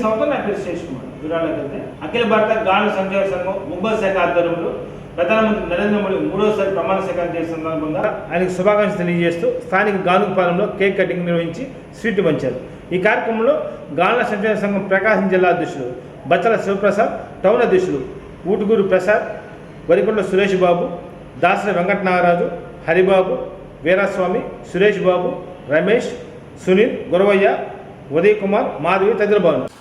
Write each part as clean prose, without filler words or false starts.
సంవత్సరం నా పేరు శేష్ కుమార్. వివరాలకైతే అఖిల భారత గాన సంక్షేమ సంఘం ముంబై శాఖ ఆధ్వర్యంలో ప్రధానమంత్రి నరేంద్ర మోడీ 3వసారి ప్రమాణ స్వీకారం చేసిన సందర్భంగా ఆయనకు శుభాకాంక్షలు తెలియజేస్తూ స్థానిక గానుగుపాలెంలో కేక్ కటింగ్ నిర్వహించి స్వీట్ పంచారు. ఈ కార్యక్రమంలో గాన సంక్షేమ సంఘం ప్రకాశం జిల్లా అధ్యక్షులు బచ్చల శివప్రసాద్, టౌన్ అధ్యక్షులు ఊటుగూరు ప్రసాద్, వరికొండ సురేష్ బాబు, దాసరి వెంకట నాగరాజు, హరిబాబు, వీరాస్వామి, సురేష్ బాబు, రమేష్, సునీల్, గురవయ్య, ఉదయ్ కుమార్, మాధవి తదితరులు బాగున్నారు.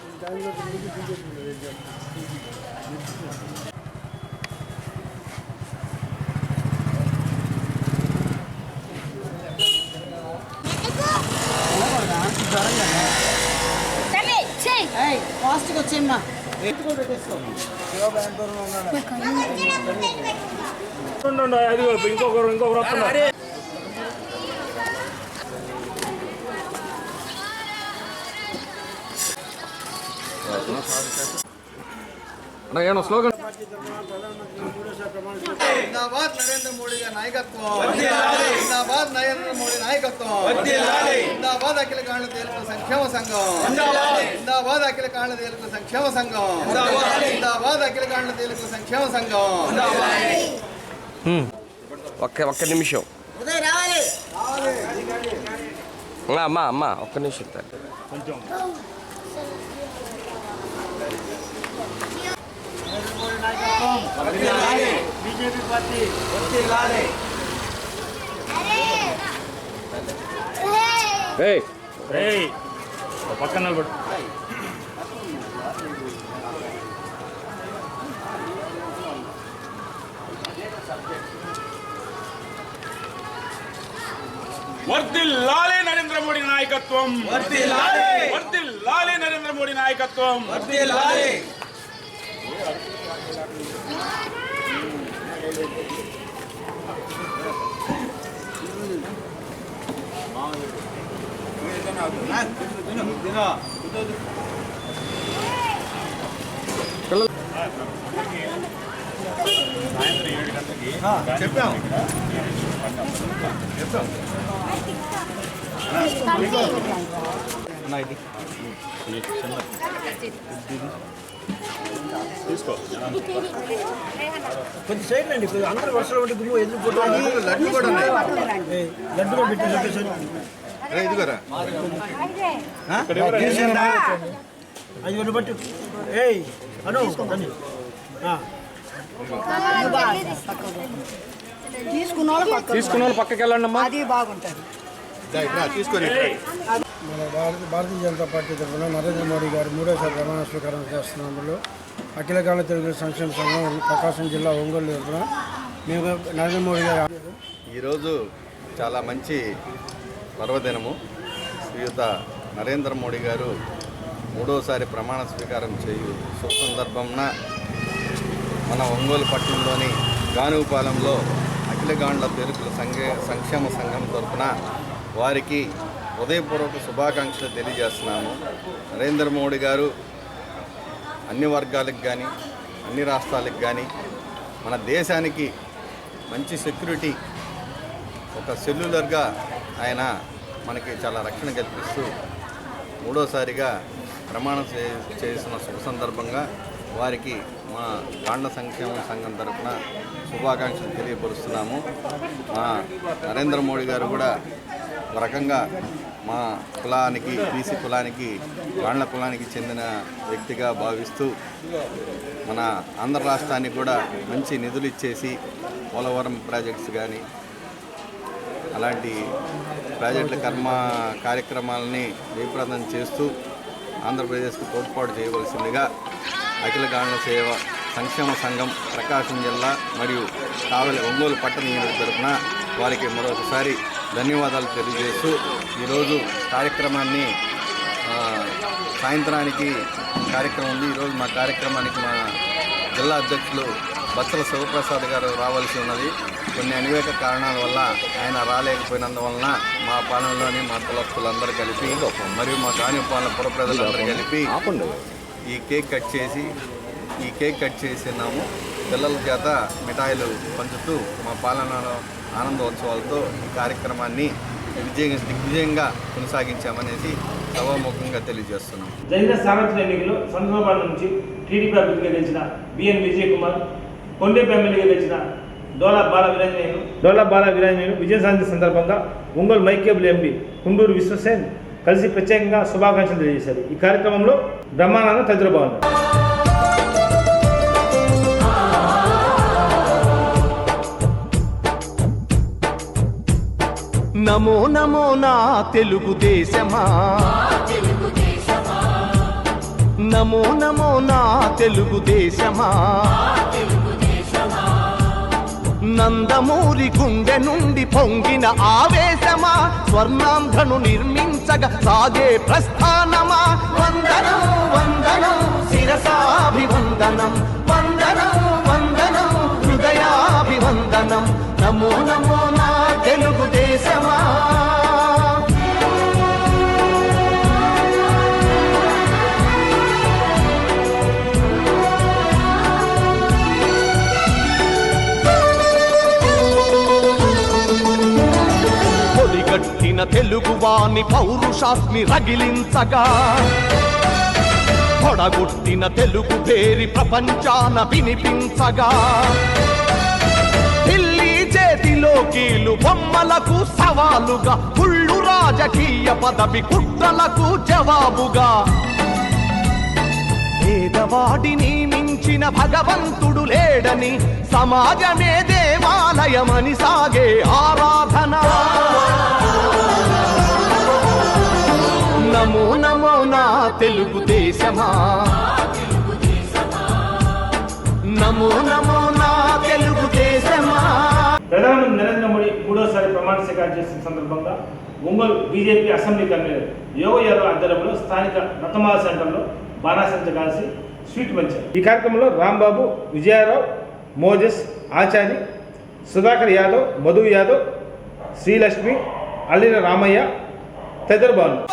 ఫాస్ట్గా వచ్చేమ్మా. ఇంకొకరు వస్తున్నారు. స్లోగన్ జిందాబాద్ నరేంద్ర మోడీ గారి నాయకత్వం, జిందాబాద్ నరేంద్ర మోడీ నాయకత్వం, జిందాబాద్ అఖిల కాండ తేలుకు సంక్షేమ సంఘం, జిందాబాద్ అఖిల కాండ తేలుకు సంక్షేమ సంఘం, జిందాబాద్ అఖిల కాండ తేలుకు సంక్షేమ సంఘం. ఒక్క నిమిషం అమ్మా ఒక్క నిమిషం కొంచెం బీజేపీ పార్టీ పక్కన నిలబడు. వర్ధిల్లాలి నరేంద్ర మోడీ నాయకత్వం, వర్ధిల్లాలి నరేంద్ర మోడీ నాయకత్వం. చెప్పాం తీసుకో కొంచెం సైడ్ అండి. అందరూ వర్షాలు ఉంటే గుమ్మ ఎదురు లడ్డు కూడా లడ్డుగా పెట్టి ఇదిగోరా అది బట్టి ఏయ్ అను తీసుకున్న వాళ్ళు పక్కకి వెళ్ళండి అమ్మా. అది బాగుంటుంది. తీసుకొని మన భారతీయ జనతా పార్టీ తరఫున నరేంద్ర మోడీ గారు 3వసారి ప్రమాణ స్వీకారం చేస్తున్నందులో అఖిల కాండ తెలుగు సంక్షేమ సంఘం ప్రకాశం జిల్లా ఒంగోలు తరఫున మేము నరేంద్ర మోడీ గారు ఈరోజు చాలా మంచి పర్వదినము. శ్రీయుత నరేంద్ర మోడీ గారు 3వసారి ప్రమాణ స్వీకారం చేయు శుభ సందర్భంన మన ఒంగోలు పట్టణంలోని గానుగుపాలెంలో అఖిల గాండ్ల తెలుగుల సంక్షేమ సంఘం తరఫున వారికి హృదయపూర్వక శుభాకాంక్షలు తెలియజేస్తున్నాము. నరేంద్ర మోడీ గారు అన్ని వర్గాలకు కానీ అన్ని రాష్ట్రాలకు కానీ మన దేశానికి మంచి సెక్యూరిటీ, ఒక సెల్యులర్గా ఆయన మనకి చాలా రక్షణ కల్పిస్తూ 3వసారిగా ప్రమాణం చేసిన శుభ సందర్భంగా వారికి మా గాండ్ల సంక్షేమ సంఘం తరఫున శుభాకాంక్షలు తెలియపరుస్తున్నాము. మా నరేంద్ర మోడీ గారు కూడా ఒక రకంగా మా కులానికి, బీసీ కులానికి, గాండ్ల కులానికి చెందిన వ్యక్తిగా భావిస్తూ మన ఆంధ్ర రాష్ట్రానికి కూడా మంచి నిధులు ఇచ్చేసి పోలవరం ప్రాజెక్ట్స్ కానీ అలాంటి ప్రాజెక్టుల కార్యక్రమాలని జయప్రదం చేస్తూ ఆంధ్రప్రదేశ్కు తోడ్పాటు చేయవలసిందిగా అఖిల గాండ్ల సంక్షేమ సంఘం ప్రకాశం జిల్లా మరియు కావలి ఒంగోలు పట్టణ యూనిట్ తరఫున వారికి మరొకసారి ధన్యవాదాలు తెలియజేస్తూ ఈరోజు కార్యక్రమాన్ని సాయంత్రానికి కార్యక్రమం ఉంది. ఈరోజు మా కార్యక్రమానికి మా జిల్లా అధ్యక్షులు బచ్చల శివప్రసాద్ గారు రావాల్సి ఉన్నది. కొన్ని అనేక కారణాల వల్ల ఆయన రాలేకపోయినందువలన మా పాలనలోని మా కులస్తులందరూ కలిపి మరియు మా గానుగుపాలెం పుర ప్రజలందరూ కలిపి ఈ కేక్ కట్ చేసినాము. పిల్లల చేత మిఠాయిలు పంచుతూ మా పాలనలో ఆనందోత్సవాలతో ఈ కార్యక్రమాన్ని దిగ్విజయంగా కొనసాగించామనేసి సభాముఖంగా తెలియజేస్తున్నాం. జరిగిన సార్వత్రిక ఎన్నికల్లో సంతనోపాడు నుంచి టీడీపీ అభ్యర్థిగా గెలిచిన బిఎన్ విజయ్ కుమార్, కొండేపి ఎమ్మెల్యేగా గెలిచిన డోలా బాల వీరాంజనేయులు విజయం సాధించిన సందర్భంగా ఒంగోలు మైకేబుల్ ఎంపీ కుండూరు విశ్వసేన్ కలిసి ప్రత్యేకంగా శుభాకాంక్షలు తెలియజేశారు. ఈ కార్యక్రమంలో బ్రహ్మానంద తదితరులు బాగున్నారు. నమో నమో నా తెలుగుదేశమా, నమో నమో నా తెలుగుదేశమా, నందమూరి గుండె నుండి పొంగిన ఆవేశమా, స్వర్ణాంధ్రను నిర్మించగా సాగే ప్రస్థానమా, వందనం వందనం శిరసాభివందనం, వందనం వందనం హృదయాభివందనం, నమో నమో నా తెలుగుదేశమా. పొడిగట్టిన తెలుగువాని పౌరుషాస్మి రగిలించగా, పొడగొట్టిన తెలుగు పేరి ప్రపంచాన వినిపించగా, ఢిల్లీ చేతిలో కీలు బొమ్మలకు సవాలుగా, కుళ్ళు రాజకీయ పదవి కుట్రలకు జవాబుగా, పేదవాడిని మించిన భగవంతుడు లేడని, సమాజమే దేవాలయమని సాగే ఆరాధన, నమో నమో నా తెలుగుదేశమా, నమో నమో నా తెలుగుదేశమా. ప్రధానమంత్రి నరేంద్ర మోడీ మూడోసారి ప్రమాణ స్వీకారం చేసిన సందర్భంగా ఒంగోలు బీజేపీ అసెంబ్లీ కన్వీనర్ యోగ యాదవ్ ఆధ్వర్యంలో స్థానిక రతమాల సెంటర్లో బాణాసంచ కాల్చి స్వీట్ పంచారు. ఈ కార్యక్రమంలో రాంబాబు, విజయారావు, మోజస్, ఆచారి, సుధాకర్ యాదవ్, మధు యాదవ్, శ్రీలక్ష్మి, అల్లిన రామయ్య తదితరులు బాగున్నారు.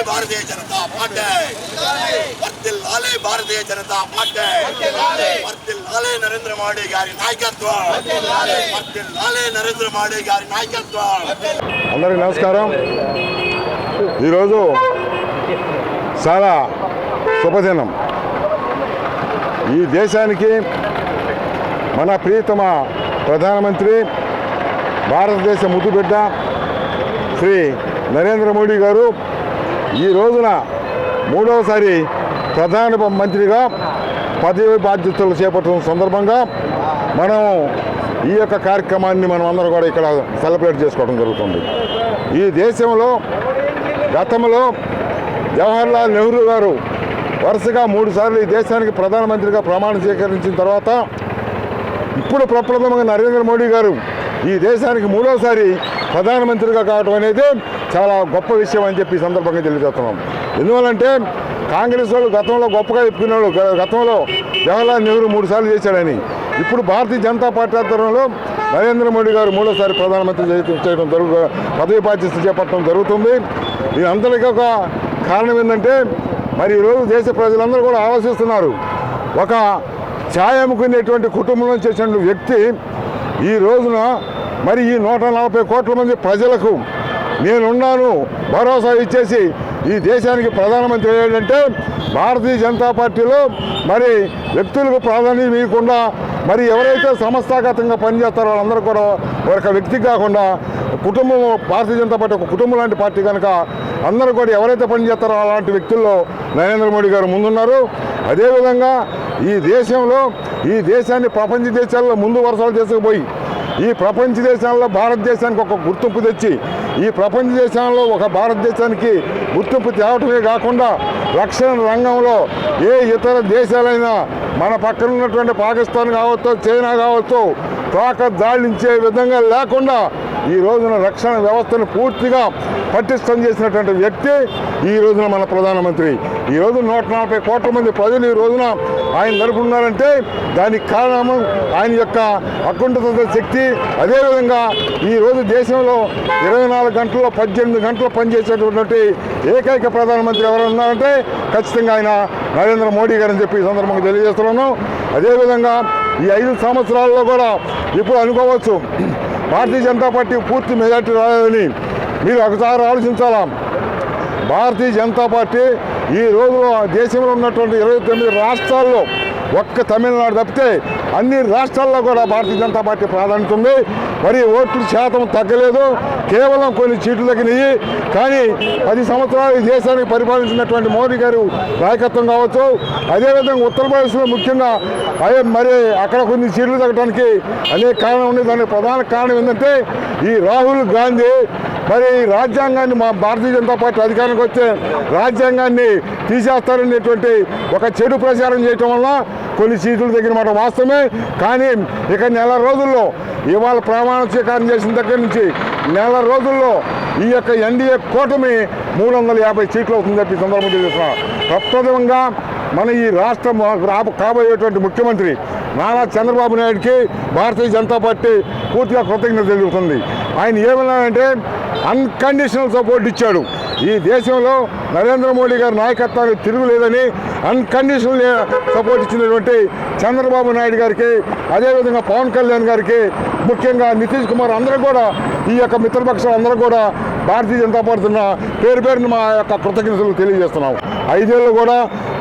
भारतीय जनता पार्टी भारतीय जनता पार्टी వర్ధిల్లాలి నరేంద్ర మోడీ గారి నాయకత్వం, వర్ధిల్లాలి నరేంద్ర మోడీ గారి నాయకత్వం. అందరికీ నమస్కారం. ఈరోజు చాలా శుభదినం. ఈ దేశానికి మన ప్రియతమ ప్రధానమంత్రి, భారతదేశ ముద్దుబిడ్డ శ్రీ నరేంద్ర మోడీ గారు ఈ రోజున 3వసారి ప్రధానమంత్రిగా పదవి బాధ్యతలు చేపట్టిన సందర్భంగా మనం ఈ యొక్క కార్యక్రమాన్ని మనం అందరం కూడా ఇక్కడ సెలబ్రేట్ చేసుకోవడం జరుగుతుంది. ఈ దేశంలో గతంలో జవహర్లాల్ నెహ్రూ గారు వరుసగా 3 సార్లు ఈ దేశానికి ప్రధానమంత్రిగా ప్రమాణం స్వీకరించిన తర్వాత ఇప్పుడు ప్రప్రథమంగా నరేంద్ర మోడీ గారు ఈ దేశానికి 3వసారి ప్రధానమంత్రిగా కావడం అనేది చాలా గొప్ప విషయం అని చెప్పి ఈ సందర్భంగా తెలియజేస్తున్నాం. ఎందువల్లంటే కాంగ్రెస్ వాళ్ళు గతంలో గొప్పగా చెప్పుకునే వాళ్ళు గతంలో జవహర్లాల్ నెహ్రూ 3 సార్లు చేశాడని, ఇప్పుడు భారతీయ జనతా పార్టీ ఆధ్వర్యంలో నరేంద్ర మోడీ గారు 3వసారి ప్రధానమంత్రి చేయడం పదవి బాధ్యత చేపట్టడం జరుగుతుంది. ఇది అందరికీ ఒక కారణం ఏంటంటే మరి ఈరోజు దేశ ప్రజలందరూ కూడా ఆలోచిస్తున్నారు. ఒక ఛాయ్ అమ్ముకునేటువంటి కుటుంబం నుంచి వచ్చిన వ్యక్తి ఈ రోజున మరి ఈ 140 కోట్ల మంది ప్రజలకు నేనున్నాను భరోసా ఇచ్చేసి ఈ దేశానికి ప్రధానమంత్రి అయ్యాడంటే భారతీయ జనతా పార్టీలో మరి వ్యక్తులకు ప్రాధాన్యం ఇవ్వకుండా మరి ఎవరైతే సంస్థాగతంగా పనిచేస్తారో వాళ్ళందరూ కూడా ఒక వ్యక్తి కాకుండా కుటుంబం, భారతీయ జనతా పార్టీ ఒక కుటుంబం లాంటి పార్టీ కనుక అందరూ కూడా ఎవరైతే పనిచేస్తారో అలాంటి వ్యక్తుల్లో నరేంద్ర మోడీ గారు ముందున్నారు. అదేవిధంగా ఈ దేశంలో ఈ దేశాన్ని ప్రపంచ దేశాల్లో ముందు వరుసలు తీసుకుపోయి ఈ ప్రపంచ దేశాల్లో భారతదేశానికి ఒక గుర్తింపు తెచ్చి ఈ ప్రపంచ దేశంలో ఒక భారతదేశానికి గుర్తింపు తేవటమే కాకుండా రక్షణ రంగంలో ఏ ఇతర దేశాలైనా మన పక్కన ఉన్నటువంటి పాకిస్తాన్ కావచ్చు, చైనా కావచ్చు, తోక దాడించే విధంగా లేకుండా ఈ రోజున రక్షణ వ్యవస్థను పూర్తిగా పటిష్టం చేసినటువంటి వ్యక్తి ఈ రోజున మన ప్రధానమంత్రి. ఈ రోజు 140 కోట్ల మంది ప్రజలు ఈ రోజున ఆయన జరుపుకున్నారంటే దానికి కారణం ఆయన యొక్క అకుంఠిత శక్తి. అదేవిధంగా ఈరోజు దేశంలో 24 గంటల్లో 18 గంటలు పనిచేసేటటువంటి ఏకైక ప్రధానమంత్రి ఎవరు ఉన్నారంటే ఖచ్చితంగా ఆయన నరేంద్ర మోడీ గారు అని చెప్పి ఈ సందర్భంగా తెలియజేస్తున్నాను. అదేవిధంగా ఈ 5 సంవత్సరాల్లో కూడా ఇప్పుడు అనుకోవచ్చు భారతీయ జనతా పార్టీ పూర్తి మెజార్టీ రాలేదని. మీరు ఒకసారి ఆలోచించాలా, భారతీయ జనతా పార్టీ ఈ రోజులో దేశంలో ఉన్నటువంటి 29 రాష్ట్రాల్లో ఒక్క తమిళనాడు తప్పితే అన్ని రాష్ట్రాల్లో కూడా భారతీయ జనతా పార్టీ ప్రాధాన్యత ఉంది. మరి ఓట్ల శాతం తగ్గలేదు, కేవలం కొన్ని సీట్లు తగ్గినాయి. కానీ 10 సంవత్సరాలు ఈ దేశానికి పరిపాలించినటువంటి మోడీ గారు నాయకత్వం కావచ్చు, అదేవిధంగా ఉత్తరప్రదేశ్లో ముఖ్యంగా మరి అక్కడ కొన్ని సీట్లు తగ్గడానికి అనేక కారణం ఉంది. దానికి ప్రధాన కారణం ఏంటంటే ఈ రాహుల్ గాంధీ మరి రాజ్యాంగాన్ని మా భారతీయ జనతా పార్టీ అధికారానికి వచ్చే రాజ్యాంగాన్ని తీసేస్తారనేటువంటి ఒక చెడు ప్రచారం చేయటం వల్ల కొన్ని సీట్లు తగ్గిన మాట వాస్తవమే. కానీ ఇక నెల రోజుల్లో ఇవాళ ప్రమాణ స్వీకారం చేసిన దగ్గర నుంచి నెల రోజుల్లో ఈ యొక్క ఎన్డీఏ కూటమి 350 సీట్లు అవుతుందని చెప్పి సందర్భం తెలుస్తున్నారు. ప్రప్రథమంగా మన ఈ రాష్ట్రం కాబోయేటువంటి ముఖ్యమంత్రి నారా చంద్రబాబు నాయుడుకి భారతీయ జనతా పార్టీ పూర్తిగా కృతజ్ఞత తెలుపుతుంది. ఆయన ఏమన్నారంటే అన్కండిషనల్ సపోర్ట్ ఇచ్చాడు. ఈ దేశంలో నరేంద్ర మోడీ గారి నాయకత్వానికి తిరుగులేదని అన్కండిషనల్ సపోర్ట్ ఇచ్చినటువంటి చంద్రబాబు నాయుడు గారికి, అదేవిధంగా పవన్ కళ్యాణ్ గారికి, ముఖ్యంగా నితీష్ కుమార్ అందరూ కూడా ఈ యొక్క మిత్రపక్షాలు అందరూ కూడా భారతీయ జనతా పార్టీ పేరుని మా యొక్క కృతజ్ఞతలు తెలియజేస్తున్నాం. 5 ఏళ్ళు కూడా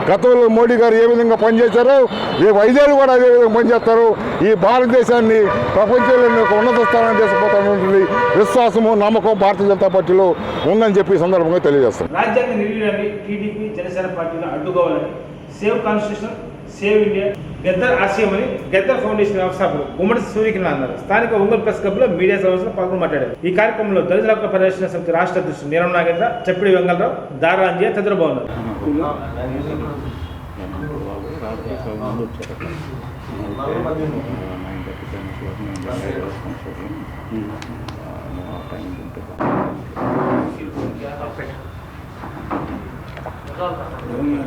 గతంలో మోడీ గారు ఏ విధంగా పనిచేశారో రేపు 5 ఏళ్ళు కూడా అదే విధంగా పనిచేస్తారు. ఈ భారతదేశాన్ని ప్రపంచంలో ఒక ఉన్నత స్థానం తీసుకుపోతున్నటువంటి విశ్వాసము, నమ్మకం భారతీయ జనతా పార్టీలో ఉందని చెప్పి ఈ సందర్భంగా తెలియజేస్తాం. రాజ్యాంగ నిర్వీర్యాన్ని టీడీపీ, జనసేన పార్టీలు అడ్డుకోవాలని save constitution, save India, Gaddar ఆశయం అని గద్దర్ ఫౌండేషన్ వ్యవస్థాపకులు గుమ్మడి సూర్యకిరణ్ అన్నారు. స్థానిక ఒంగోలు ప్రెస్ క్లబ్లో మీడియా సమావేశంలో పాల్గొని మాట్లాడారు. ఈ కార్యక్రమంలో దళిత హక్కుల పరిరక్షణ సమితి రాష్ట్ర అధ్యక్షుడు నీలం నాగేంద్ర, చప్పిడి వెంగళరావు, దారా అంజియా తదితరులు బాగున్నారు.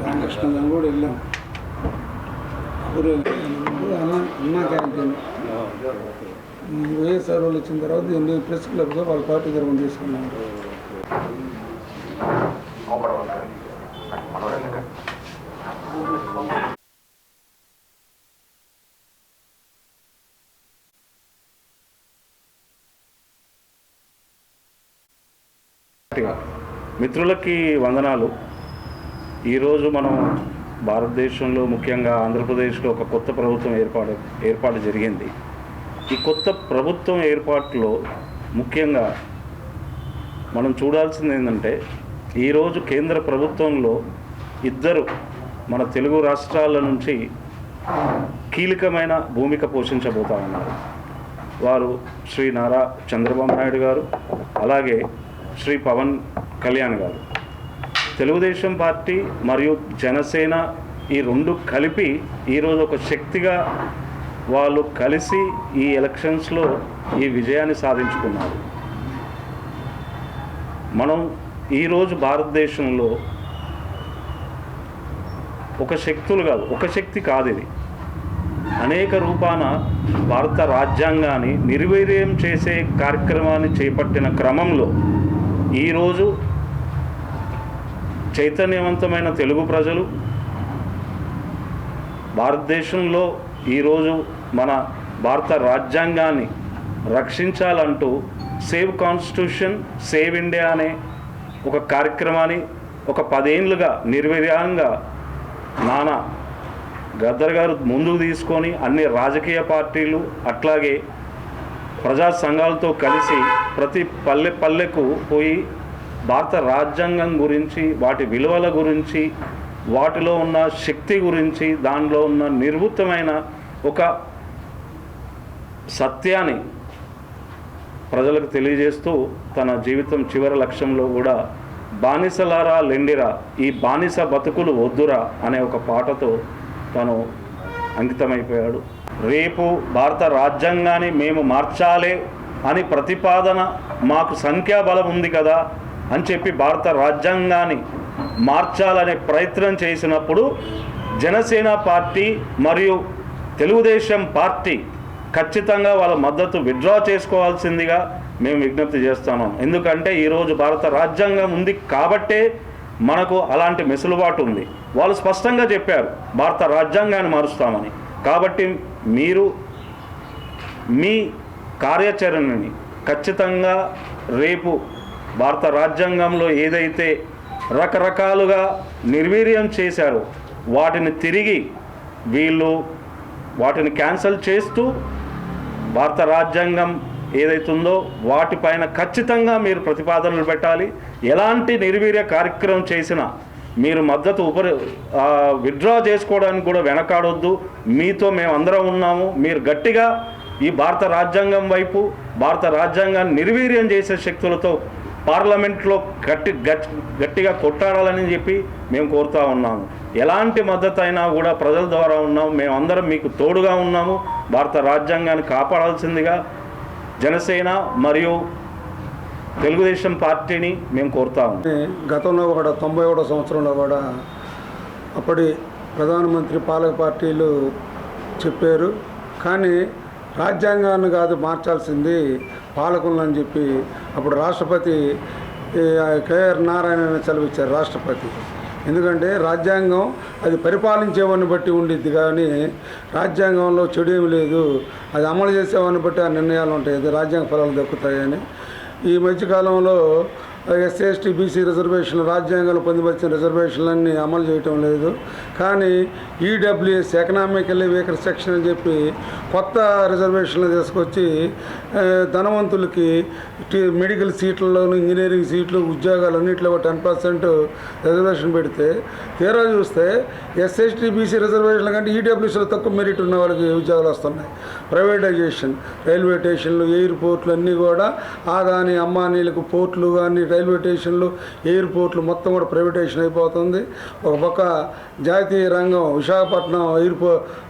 రామకృష్ణ కూడా వెళ్ళాం. అన్నా క్యాంటీన్ వైఎస్ఆర్ వాళ్ళు వచ్చిన తర్వాత ప్రెస్ క్లబ్గా వాళ్ళ పార్టీ తరఫున తీసుకున్నాం. మిత్రులకి వందనాలు. ఈరోజు మనం భారతదేశంలో ముఖ్యంగా ఆంధ్రప్రదేశ్లో ఒక కొత్త ప్రభుత్వం ఏర్పాటు జరిగింది. ఈ కొత్త ప్రభుత్వం ఏర్పాటులో ముఖ్యంగా మనం చూడాల్సింది ఏంటంటే ఈరోజు కేంద్ర ప్రభుత్వంలో ఇద్దరు మన తెలుగు రాష్ట్రాల నుంచి కీలకమైన భూమిక పోషించబోతా ఉన్నారు. వారు శ్రీ నారా చంద్రబాబు నాయుడు గారు, అలాగే శ్రీ పవన్ కళ్యాణ్ గారు. తెలుగుదేశం పార్టీ మరియు జనసేన ఈ రెండు కలిపి ఈరోజు ఒక శక్తిగా వాళ్ళు కలిసి ఈ ఎలక్షన్స్లో ఈ విజయాన్ని సాధించుకున్నారు. మనం ఈరోజు భారతదేశంలో ఒక శక్తి కాదు, ఇది అనేక రూపాన భారత రాజ్యాంగాన్ని నిర్వీర్యం చేసే కార్యక్రమాన్ని చేపట్టిన క్రమంలో ఈరోజు చైతన్యవంతమైన తెలుగు ప్రజలు భారతదేశంలో ఈరోజు మన భారత రాజ్యాంగాన్ని రక్షించాలంటూ సేవ్ కాన్స్టిట్యూషన్ సేవ్ ఇండియా అనే ఒక కార్యక్రమాన్ని ఒక 10 ఏళ్ళుగా నిర్వీర్యంగా నానా గద్దర్ గారు ముందుకు తీసుకొని అన్ని రాజకీయ పార్టీలు అట్లాగే ప్రజా సంఘాలతో కలిసి ప్రతి పల్లెకు పోయి భారత రాజ్యాంగం గురించి, వాటి విలువల గురించి, వాటిలో ఉన్న శక్తి గురించి, దానిలో ఉన్న నిర్భుతమైన ఒక సత్యాన్ని ప్రజలకు తెలియజేస్తూ తన జీవితం చివరి లక్ష్యంలో కూడా బానిసలారా లెండిరా, ఈ బానిస బతుకులు వద్దురా అనే ఒక పాటతో తను అంకితమైపోయాడు. రేపు భారత రాజ్యాంగాన్ని మేము మార్చాలి అని ప్రతిపాదన, మాకు సంఖ్యాబలం ఉంది కదా అని చెప్పి భారత రాజ్యాంగాన్ని మార్చాలనే ప్రయత్నం చేసినప్పుడు జనసేన పార్టీ మరియు తెలుగుదేశం పార్టీ ఖచ్చితంగా వాళ్ళ మద్దతు విత్డ్రా చేసుకోవాల్సిందిగా మేము విజ్ఞప్తి చేస్తున్నాం. ఎందుకంటే ఈరోజు భారత రాజ్యాంగం ఉంది కాబట్టే మనకు అలాంటి మెసులుబాటు ఉంది. వాళ్ళు స్పష్టంగా చెప్పారు భారత రాజ్యాంగాన్ని మారుస్తామని. కాబట్టి మీరు మీ కార్యాచరణని ఖచ్చితంగా రేపు భారత రాజ్యాంగంలో ఏదైతే రకరకాలుగా నిర్వీర్యం చేశారో వాటిని తిరిగి వీళ్ళు వాటిని క్యాన్సిల్ చేస్తూ భారత రాజ్యాంగం ఏదైతుందో వాటిపైన ఖచ్చితంగా మీరు ప్రతిపాదనలు పెట్టాలి. ఎలాంటి నిర్వీర్య కార్యక్రమం చేసినా మీరు మద్దతు విత్డ్రా చేసుకోవడానికి కూడా వెనకాడొద్దు. మీతో మేమందరం ఉన్నాము. మీరు గట్టిగా ఈ భారత రాజ్యాంగం వైపు, భారత రాజ్యాంగాన్ని నిర్వీర్యం చేసే శక్తులతో పార్లమెంట్లో గట్టిగా కొట్టాడాలని చెప్పి మేము కోరుతూ ఉన్నాము. ఎలాంటి మద్దతు అయినా కూడా ప్రజల ద్వారా ఉన్నాము. మేమందరం మీకు తోడుగా ఉన్నాము. భారత రాజ్యాంగాన్ని కాపాడాల్సిందిగా జనసేన మరియు తెలుగుదేశం పార్టీని మేము కోరుతాము. గతంలో కూడా 91వ సంవత్సరంలో కూడా అప్పటి ప్రధానమంత్రి పాలక పార్టీలు చెప్పారు. కానీ రాజ్యాంగాన్ని కాదు మార్చాల్సింది పాలకులను అని చెప్పి అప్పుడు రాష్ట్రపతి కేఆర్ నారాయణ సెలవిచ్చారు రాష్ట్రపతి. ఎందుకంటే రాజ్యాంగం అది పరిపాలించేవాడిని బట్టి ఉండిద్ది, కానీ రాజ్యాంగంలో చెడు ఏమి లేదు, అది అమలు చేసేవాడిని బట్టి ఆ నిర్ణయాలు ఉంటాయి, అది రాజ్యాంగ ఫలాలు దక్కుతాయని. ఈ మధ్యకాలంలో ఎస్సీ ఎస్టీ బీసీ రిజర్వేషన్లు, రాజ్యాంగంలో పొందుపరిచిన రిజర్వేషన్లన్నీ అమలు చేయటం లేదు. కానీ ఈడబ్ల్యూఎస్ ఎకనామికల్లీ వీకర్ సెక్షన్ అని చెప్పి కొత్త రిజర్వేషన్లు తీసుకొచ్చి ధనవంతులకి మెడికల్ సీట్లలోను, ఇంజనీరింగ్ సీట్లు, ఉద్యోగాలు అన్నింటిలో 10% రిజర్వేషన్ పెడితే తీరా చూస్తే ఎస్ఎస్టీ బీసీ రిజర్వేషన్ల కంటే ఈడబ్ల్యూఎస్లో తక్కువ మెరిట్ ఉన్న వాళ్ళకి ఉద్యోగాలు వస్తున్నాయి. ప్రైవేటైజేషన్, రైల్వే స్టేషన్లు, ఎయిర్పోర్ట్లు అన్నీ కూడా ఆదాని అంబానీలకు పోర్ట్లు కానీ, రైల్వే స్టేషన్లు, ఎయిర్పోర్ట్లు మొత్తం కూడా ప్రైవేటైజేషన్ అయిపోతుంది. ఒక పక్క జాతీయ రంగం విశాఖపట్నం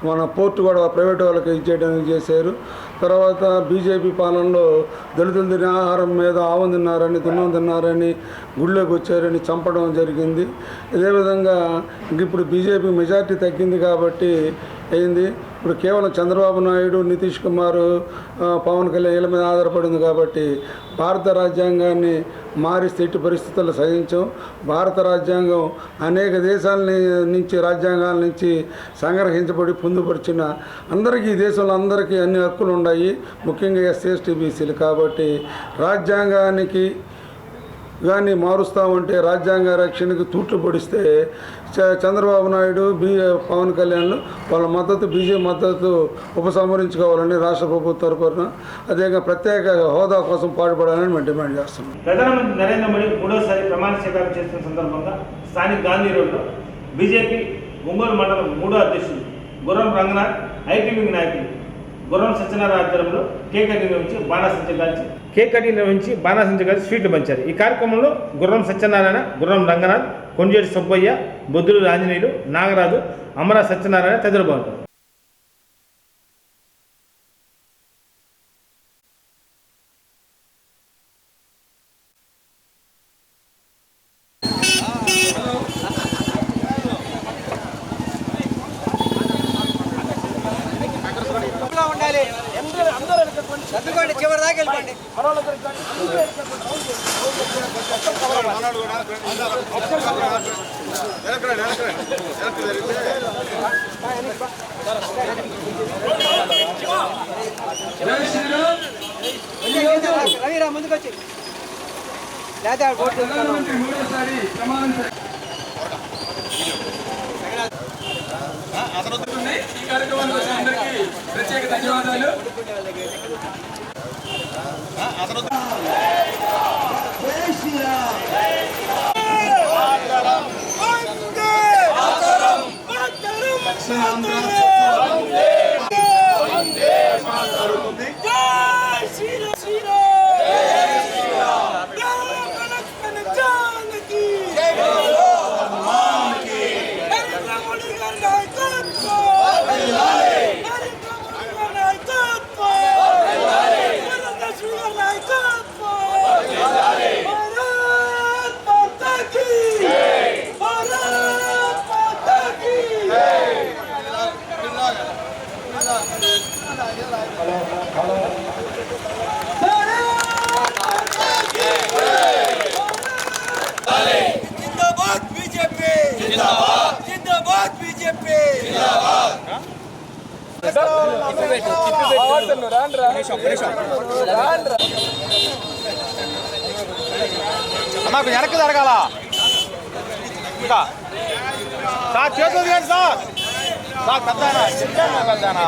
మన పోర్టు కూడా ప్రైవేట్ వాళ్ళకి ఇచ్చేయడానికి చేశారు. తర్వాత బీజేపీ పాలనలో దళితులు తినే ఆహారం మీద ఆవం తిన్నారని, దున్నం తిన్నారని, గుళ్ళోకి వచ్చారని చంపడం జరిగింది. అదేవిధంగా ఇప్పుడు బీజేపీ మెజార్టీ తగ్గింది కాబట్టి అయింది. ఇప్పుడు కేవలం చంద్రబాబు నాయుడు, నితీష్ కుమార్, పవన్ కళ్యాణ్ వీళ్ళ మీద ఆధారపడింది కాబట్టి భారత రాజ్యాంగాన్ని మారిస్తే ఎట్టి పరిస్థితుల్లో సహించాం. భారత రాజ్యాంగం అనేక దేశాల నుంచి, రాజ్యాంగాల నుంచి సంగ్రహించబడి పొందుపరిచిన అందరికీ, ఈ దేశంలో అందరికీ అన్ని హక్కులు ఉన్నాయి, ముఖ్యంగా ఎస్సీ ఎస్టీ బీసీలు. కాబట్టి రాజ్యాంగానికి కానీ మారుస్తామంటే రాజ్యాంగ రక్షణకు తూట్లు పొడిస్తే చంద్రబాబు నాయుడు పవన్ కళ్యాణ్లు వాళ్ళ మద్దతు బీజేపీ మద్దతు ఉపసంహరించుకోవాలని రాష్ట్ర ప్రభుత్వం తరపున అదేవిధంగా ప్రత్యేక హోదా కోసం పాటుపడాలని మేము డిమాండ్ చేస్తున్నాం. ప్రధానమంత్రి నరేంద్ర మోడీ మూడోసారి ప్రమాణ స్వీకారం చేస్తున్న సందర్భంగా స్థానిక గాంధీ రోడ్లో బీజేపీ ఒంగోలు మండలం 3వ అధ్యక్షుడు గుర్రం రంగనాథ్, ఐటీ వింగ్ నాయకులు గుర్రం సత్యనారాయణ ఆధ్వర్యంలో కేక్ కటింగ్ నిర్వహించి బాణాసంచ కాల్చి స్వీట్లు పంచారు. ఈ కార్యక్రమంలో గుర్రం సత్యనారాయణ, గుర్రం రంగనాథ్, కొంజేటి సుబ్బయ్య, బొద్దులు ఆంజనేయులు, నాగరాజు, అమరా సత్యనారాయణ తదితరులు పాల్గొన్నారు. చివరి దాకా వెళ్ళిపోండి. రవిరా ముందుకు వచ్చి లేదా ఈ కార్యక్రమానికి అందరికీ ప్రత్యేక ధన్యవాదాలు. నాకు వెనక్కి జరగాల ఇంకా సార్ చేతులు తీయండి సార్. సార్ పెద్దనా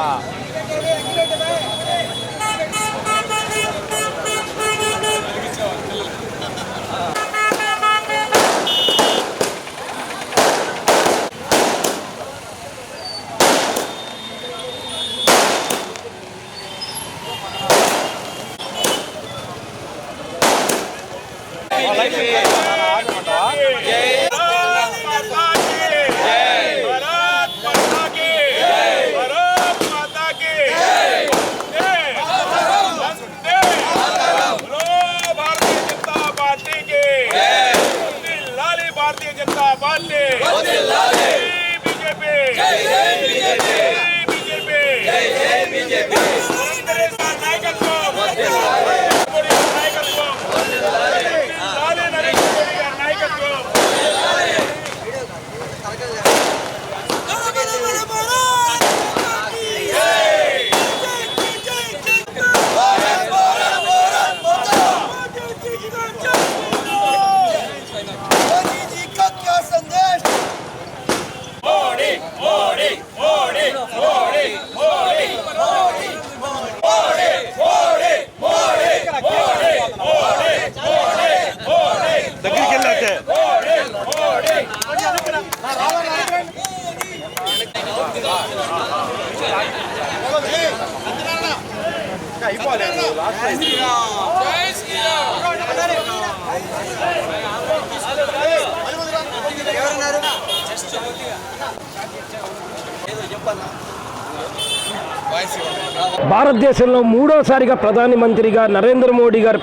భారతదేశంలో మూడోసారిగా ప్రధానమంత్రిగా నరేంద్ర మోడీ గారు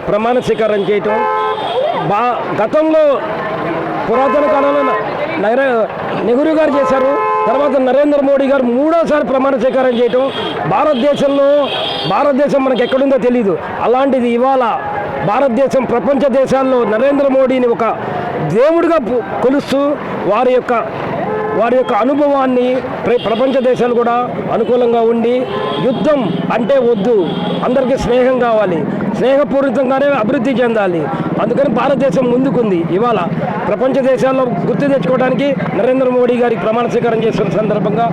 ప్రమాణ స్వీకారం చేయటం, గతంలో పురాతన కాలంలో నెహ్రూ గారు చేశారు. తర్వాత నరేంద్ర మోడీ గారు మూడోసారి ప్రమాణ స్వీకారం చేయటం, భారతదేశం మనకు ఎక్కడుందో తెలియదు. అలాంటిది ఇవాళ భారతదేశం ప్రపంచ దేశాల్లో నరేంద్ర మోడీని ఒక దేవుడిగా కొలుస్తూ వారి యొక్క వారి యొక్క అనుభవాన్ని ప్రపంచ దేశాలు కూడా అనుకూలంగా ఉండి యుద్ధం అంటే వద్దు, అందరికీ స్నేహం కావాలి, స్నేహపూరితంగానే అభివృద్ధి చెందాలి, అందుకని భారతదేశం ముందుకుంది. ఇవాళ ప్రపంచ దేశాల్లో గుర్తు తెచ్చుకోవడానికి నరేంద్ర మోడీ గారికి ప్రమాణ స్వీకారం చేస్తున్న సందర్భంగా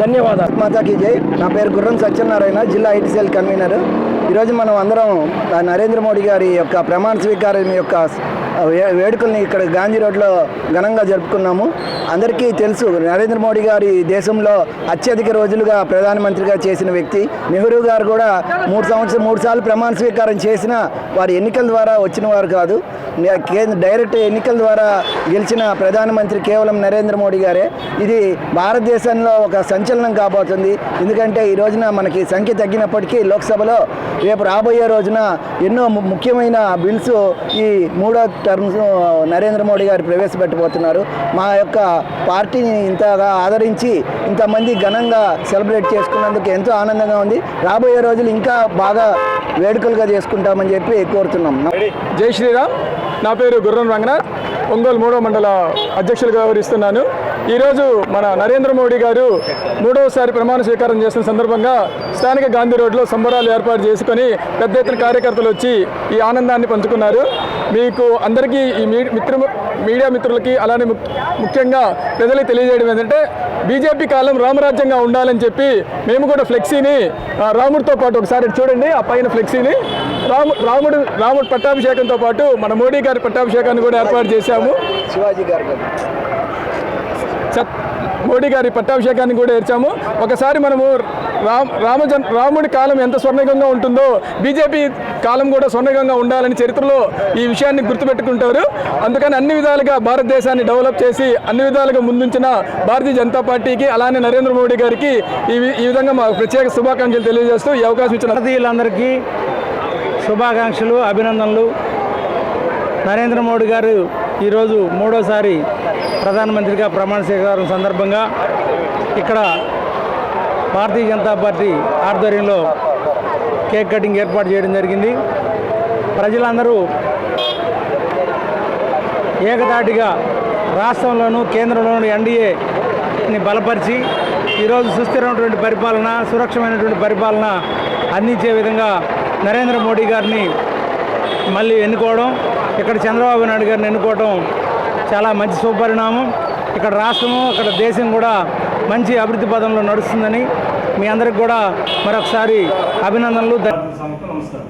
ధన్యవాదాలు. మాతాకి జై. నా పేరు గుర్రం సత్యనారాయణ, జిల్లా ఐటీసీఎల్ కన్వీనర్. ఈరోజు మనం అందరం నరేంద్ర మోడీ గారి యొక్క ప్రమాణ స్వీకారం యొక్క వేడుకల్ని ఇక్కడ గాంధీ రోడ్లో ఘనంగా జరుపుకున్నాము. అందరికీ తెలుసు, నరేంద్ర మోడీ గారి దేశంలో అత్యధిక రోజులుగా ప్రధానమంత్రిగా చేసిన వ్యక్తి. నెహ్రూ గారు కూడా 3 సార్లు ప్రమాణ స్వీకారం చేసిన వారు ఎన్నికల ద్వారా వచ్చిన వారు కాదు. డైరెక్ట్ ఎన్నికల ద్వారా గెలిచిన ప్రధానమంత్రి కేవలం నరేంద్ర మోడీ గారే. ఇది భారతదేశంలో ఒక సంచలనం కాబోతుంది. ఎందుకంటే ఈ రోజున మనకి సంఖ్య తగ్గినప్పటికీ లోక్సభలో రేపు రాబోయే రోజున ఎన్నో ముఖ్యమైన బిల్స్ ఈ 3వ టర్మ్స్ నరేంద్ర మోడీ గారు ప్రవేశపెట్టబోతున్నారు. మా యొక్క పార్టీని ఇంతగా ఆదరించి ఇంతమంది ఘనంగా సెలబ్రేట్ చేసుకున్నందుకు ఎంతో ఆనందంగా ఉంది. రాబోయే రోజులు ఇంకా బాగా వేడుకలుగా చేసుకుంటామని చెప్పి కోరుతున్నాం. జై శ్రీరామ్. నా పేరు గుర్రం రంగనాథ్, ఒంగోలు 3వ మండల అధ్యక్షులుగా వ్యవహరిస్తున్నాను. ఈరోజు మన నరేంద్ర మోడీ గారు 3వసారి ప్రమాణ స్వీకారం చేసిన సందర్భంగా స్థానిక గాంధీ రోడ్లో సంబరాలు ఏర్పాటు చేసుకొని పెద్ద ఎత్తున కార్యకర్తలు వచ్చి ఈ ఆనందాన్ని పంచుకున్నారు. మీకు అందరికీ ఈ మీడియా మిత్రులకి అలానే ముఖ్యంగా ప్రజలకు తెలియజేయడం ఏంటంటే, బీజేపీ కాలం రామరాజ్యంగా ఉండాలని చెప్పి మేము కూడా ఫ్లెక్సీని రాముడితో పాటు ఒకసారి చూడండి, ఆ పైన ఫ్లెక్సీని రాముడు పట్టాభిషేకంతో పాటు మన మోడీ గారి పట్టాభిషేకాన్ని కూడా ఏర్పాటు చేశాము. శివాజీ గారు మోడీ గారి పట్టాభిషేకాన్ని కూడా ఏర్చాము. ఒకసారి మనము రాముడి కాలం ఎంత స్వర్ణికంగా ఉంటుందో బీజేపీ కాలం కూడా స్వర్ణికంగా ఉండాలని చరిత్రలో ఈ విషయాన్ని గుర్తుపెట్టుకుంటారు. అందుకని అన్ని విధాలుగా భారతదేశాన్ని డెవలప్ చేసి అన్ని విధాలుగా ముందుంచిన భారతీయ జనతా పార్టీకి అలానే నరేంద్ర మోడీ గారికి ఈ విధంగా మా ప్రత్యేక శుభాకాంక్షలు తెలియజేస్తూ ఈ అవకాశం ఇచ్చిన భారతీయులందరికీ శుభాకాంక్షలు, అభినందనలు. నరేంద్ర మోడీ గారు ఈరోజు 3వసారి ప్రధానమంత్రిగా ప్రమాణ స్వీకారం సందర్భంగా ఇక్కడ భారతీయ జనతా పార్టీ ఆధ్వర్యంలో కేక్ కటింగ్ ఏర్పాటు చేయడం జరిగింది. ప్రజలందరూ ఏకతాటిగా రాష్ట్రంలోనూ కేంద్రంలోనూ ఎన్డీఏని బలపరిచి ఈరోజు సుస్థిరమైనటువంటి పరిపాలన, సురక్షమైనటువంటి పరిపాలన అందించే విధంగా నరేంద్ర మోడీ గారిని మళ్ళీ ఎన్నుకోవడం, ఇక్కడ చంద్రబాబు నాయుడు గారిని ఎన్నుకోవడం చాలా మంచి శుభపరిణామం. ఇక్కడ రాష్ట్రము, ఇక్కడ దేశం కూడా మంచి అభివృద్ధి పదంలో నడుస్తుందని మీ అందరికి కూడా మరొకసారి అభినందనలు. నమస్కారం.